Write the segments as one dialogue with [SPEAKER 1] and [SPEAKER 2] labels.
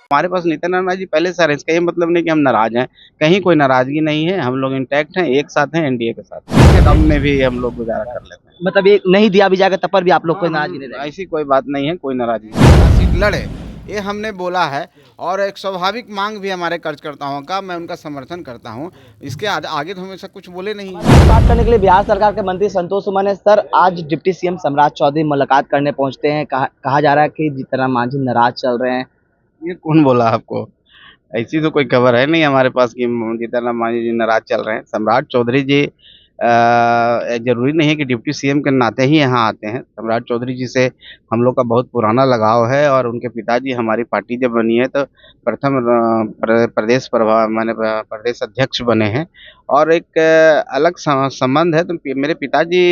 [SPEAKER 1] हमारे पास नित्यानंद राय जी पहले से आ रहे हैं, इसका ये मतलब नहीं कि हम नाराज हैं, कहीं कोई नाराजगी नहीं है, हम लोग इंटैक्ट हैं, एक साथ हैं एनडीए के साथ। कम में भी हम लोग गुजारा कर लेते हैं।
[SPEAKER 2] मतलब ये नहीं दिया भी जाएगा तब पर भी आप लोग कोई नाराजगी नहीं रहेगी।
[SPEAKER 1] ऐसी कोई बात नहीं है, कोई नाराजगी नहीं।
[SPEAKER 3] सीट लड़े ये हमने बोला है और एक स्वाभाविक मांग भी हमारे कार्यकर्ताओं का, मैं उनका समर्थन करता हूँ। इसके आगे तो हमेशा कुछ बोले नहीं।
[SPEAKER 2] बात करने के लिए बिहार सरकार के मंत्री संतोष सुमन है। सर, आज डिप्टी सीएम सम्राट चौधरी मुलाकात करने पहुंचते हैं। कहा जा रहा है कि जीतनराम मांझी नाराज चल रहे हैं।
[SPEAKER 1] ये कौन बोला आपको? ऐसी तो कोई खबर है नहीं हमारे पास कि जीतनराम मांझी जी नाराज चल रहे हैं। सम्राट चौधरी जी जरूरी नहीं है कि डिप्टी सीएम के नाते ही यहाँ आते हैं। सम्राट चौधरी जी से हम लोग का बहुत पुराना लगाव है और उनके पिताजी हमारी पार्टी जब बनी है तो प्रथम प्रदेश प्रभाव माने प्रदेश अध्यक्ष बने हैं और एक अलग संबंध है। तो मेरे पिताजी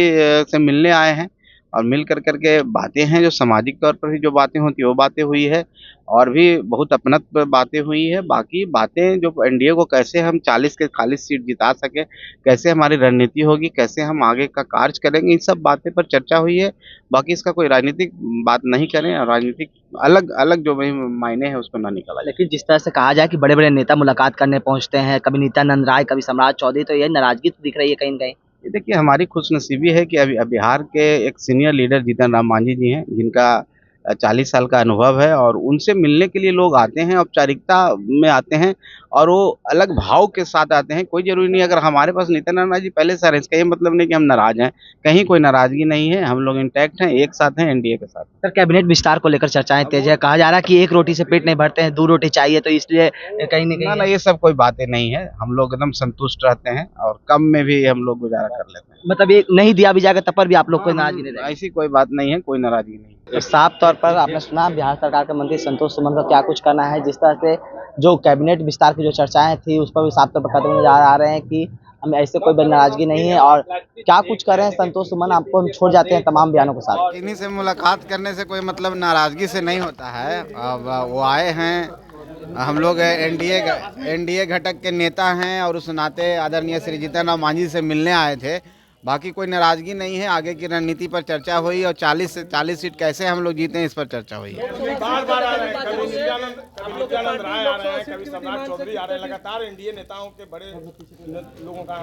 [SPEAKER 1] से मिलने आए हैं और मिल करके बातें हैं, जो सामाजिक तौर पर भी जो बातें होती है वो बातें हुई है और भी बहुत अपनत बातें हुई है। बाकी बातें जो एनडीए को कैसे हम 40 के 40 सीट जिता सके, कैसे हमारी रणनीति होगी, कैसे हम आगे का कार्य करेंगे, इन सब बातें पर चर्चा हुई है। बाकी इसका कोई राजनीतिक बात नहीं करें और राजनीतिक अलग अलग जो भी मायने हैं उसको ना निकाला जाए।
[SPEAKER 2] लेकिन जिस तरह से कहा जाए कि बड़े बड़े नेता मुलाकात करने पहुंचते हैं, कभी नित्यानंद राय, कभी सम्राट चौधरी, तो ये नाराजगी तो दिख रही है कहीं न कहीं।
[SPEAKER 1] ये देखिए, हमारी खुशनसीबी है कि अभी बिहार के एक सीनियर लीडर जीतन राम मांझी जी हैं, जिनका 40 साल का अनुभव है और उनसे मिलने के लिए लोग आते हैं, औपचारिकता में आते हैं और वो अलग भाव के साथ आते हैं। कोई ज़रूरी नहीं, अगर हमारे पास नित्यानंद राय जी पहले से आ रहे हैं, इसका ये मतलब नहीं कि हम नाराज हैं, कहीं कोई नाराजगी नहीं है, हम लोग इंटैक्ट हैं, एक साथ हैं एनडीए के साथ।
[SPEAKER 2] सर, कैबिनेट विस्तार को लेकर चर्चाएं तेज है। कहा जा रहा है कि एक रोटी से पेट नहीं भरते हैं, 2 रोटी चाहिए, तो इसलिए कहीं न
[SPEAKER 1] ना
[SPEAKER 2] कहीं
[SPEAKER 1] ये सब कोई बातें नहीं है, हम लोग एकदम संतुष्ट रहते हैं और कम में भी हम लोग गुजारा कर लेते हैं।
[SPEAKER 2] मतलब ये नहीं दिया भी जाएगा तब पर भी आप लोग कोई नाराजगी नहीं रहेगी।
[SPEAKER 1] ऐसी कोई बात नहीं है, कोई नाराजगी नहीं।
[SPEAKER 2] तो साफ तौर पर आपने सुना बिहार सरकार के मंत्री संतोष सुमन का क्या कुछ करना है। जिस तरह से जो कैबिनेट विस्तार की जो चर्चाएं थी उस पर भी साफ तौर पर कदम नजर आ रहे हैं कि हम ऐसे कोई नाराजगी नहीं है और क्या कुछ कर रहे हैं संतोष सुमन, आपको हम छोड़ जाते हैं तमाम बयानों के साथ।
[SPEAKER 3] इन्हीं से मुलाकात करने से कोई मतलब नाराजगी से नहीं होता है। अब वो आए हैं, हम लोग एनडीए घटक के नेता हैं और उस नाते आदरणीय श्री जीतनराम मांझी से मिलने आए थे। बाकी कोई नाराजगी नहीं है। आगे की रणनीति पर चर्चा हुई और 40 सीट कैसे हम लोग जीते हैं इस पर चर्चा हुई है।
[SPEAKER 4] बार-बार आ रहे हैं, कभी नित्यानंद राय आ रहे हैं, कभी सम्राट चौधरी आ रहे हैं, लगातार एनडीए नेताओं के बड़े लोगों का।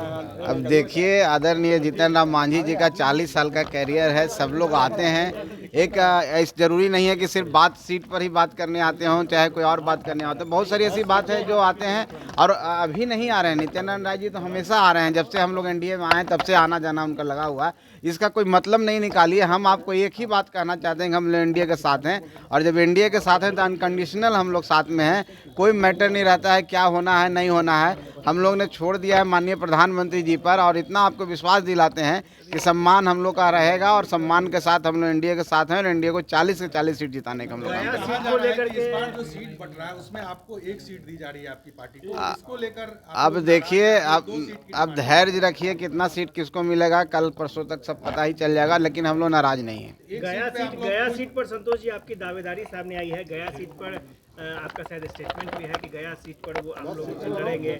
[SPEAKER 3] अब देखिए, आदरणीय जीतनराम मांझी जी का 40 साल का कैरियर है, सब लोग आते हैं। एक जरूरी नहीं है कि सिर्फ सीट पर ही बात करने आते हों, चाहे कोई और बात करने आते हैं। बहुत सारी ऐसी बात है जो आते हैं और अभी नहीं आ रहे हैं। नित्यानंद राय जी तो हमेशा आ रहे हैं, जब से हम लोग एनडीए में आए तब से आना जाना उनका लगा हुआ है। इसका कोई मतलब नहीं निकालिए। हम आपको एक ही बात कहना चाहते हैं कि हम एनडीए के साथ हैं और जब एनडीए के साथ हैं तो अनकंडीशनल हम लोग साथ में हैं। कोई मैटर नहीं रहता है क्या होना है नहीं होना है। हम लोग ने छोड़ दिया है माननीय प्रधानमंत्री जी पर और इतना आपको विश्वास दिलाते हैं कि सम्मान हम लोग का रहेगा और सम्मान के साथ हम लोग एनडीए के साथ हैं और एनडीए को 40 से 40 सीट जिताने का हम लोग
[SPEAKER 4] सीट को लेकर के इस बार जो सीट बट रहा है उसमें आपको एक सीट दी जा रही है आपकी पार्टी को, इसको लेकर
[SPEAKER 3] अब देखिए, अब धैर्य रखिए, कितना सीट किसको मिलेगा कल परसों तक सब पता ही चल जाएगा, लेकिन हम लोग नाराज नहीं है।
[SPEAKER 5] गया सीट पर संतोष जी आपकी दावेदारी सामने आई है। गया सीट पर आपका शायद स्टेटमेंट भी है कि गया सीट पर वो आप लोग लड़ेंगे।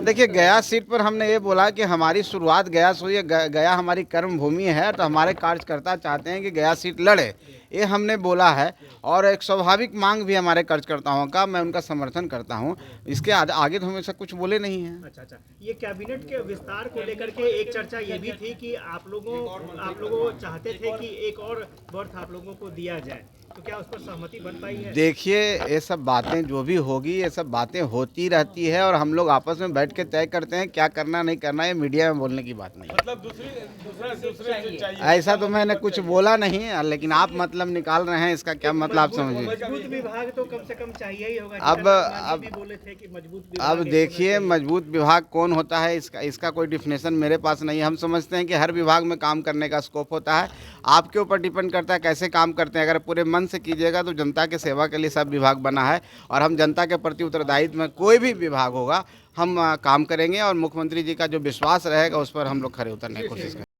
[SPEAKER 3] देखिए, गया सीट पर हमने ये बोला कि हमारी शुरुआत गया से हुई है। गया हमारी कर्म भूमि है तो हमारे कार्यकर्ता चाहते हैं कि गया सीट लड़े, ये हमने बोला है और एक स्वाभाविक मांग भी हमारे कार्यकर्ताओं का, मैं उनका समर्थन करता हूँ। इसके आगे तो हमेशा कुछ बोले नहीं है।
[SPEAKER 5] अच्छा, ये कैबिनेट के विस्तार को लेकर के एक चर्चा ये भी थी कि आप लोगों चाहते थे कि एक और बर्थ आप लोगों को दिया जाए, तो क्या उस पर सहमति बन पाई है?
[SPEAKER 3] देखिए, ये सब बातें जो भी होगी, ये सब बातें होती रहती है और हम लोग आपस में बैठ के तय करते हैं क्या करना नहीं करना। ये मीडिया में बोलने की बात नहीं है।
[SPEAKER 4] मतलब दूसरे चाहिए।
[SPEAKER 3] ऐसा तो मैंने कुछ बोला नहीं, लेकिन आप मतलब निकाल रहे हैं, इसका क्या मतलब आप समझिए।
[SPEAKER 5] मजबूत विभाग तो कम से कम चाहिए ही होगा।
[SPEAKER 3] अब
[SPEAKER 5] भी बोले थे कि मजबूत विभाग।
[SPEAKER 3] अब देखिए, मजबूत विभाग कौन होता है इसका कोई डिफिनेशन मेरे पास नहीं है। हम समझते हैं कि हर विभाग में काम करने का स्कोप होता है। आपके ऊपर डिपेंड करता है कैसे काम करते हैं। अगर पूरे मन से कीजिएगा तो जनता के सेवा के लिए सब विभाग बना है और हम जनता के प्रति उत्तरदायित्व में कोई भी विभाग होगा हम काम करेंगे और मुख्यमंत्री जी का जो विश्वास रहेगा उस पर हम लोग खरे उतरने की कोशिश करेंगे।